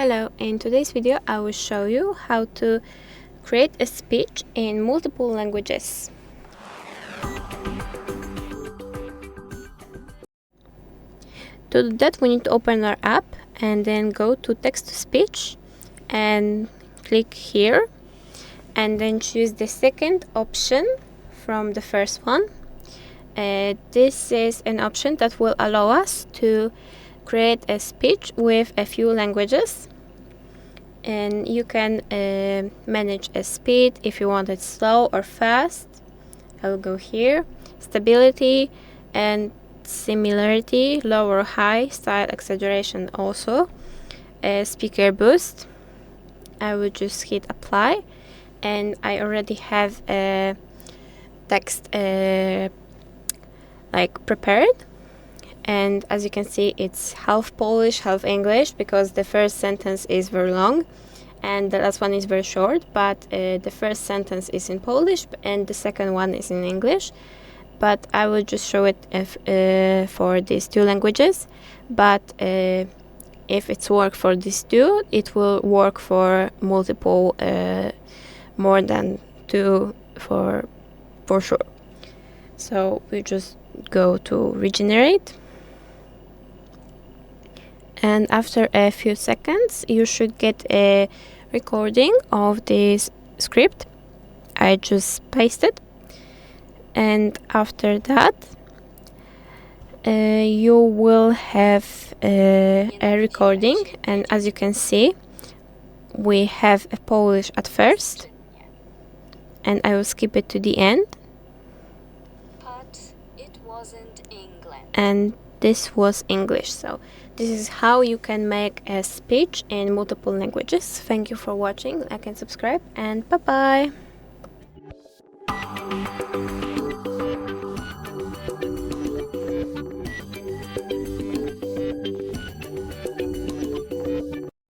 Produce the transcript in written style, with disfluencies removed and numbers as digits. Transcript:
Hello, in today's video I will show you how to create a speech in multiple languages. To do that, we need to open our app and then go to text to speech and click here and then choose the second option from the first one. This is an option that will allow us to create a speech with a few languages, and you can manage a speed if you want it slow or fast. I will go here, stability and similarity, low or high, style, exaggeration also, speaker boost. I will just hit apply and I already have a text prepared, and as you can see it's half Polish, half English, because the first sentence is very long and the last one is very short, but the first sentence is in Polish and the second one is in English. But I will just show it for these two languages, but if it's work for these two, it will work for multiple, more than two for sure. So we just go to regenerate, and after a few seconds you should get a recording of this script. I just paste it, and after that you will have a recording, and as you can see we have a Polish at first, and I will skip it to the end. But it wasn't England. And this was English. So this is how you can make a speech in multiple languages. Thank you for watching. Like and subscribe, and bye bye.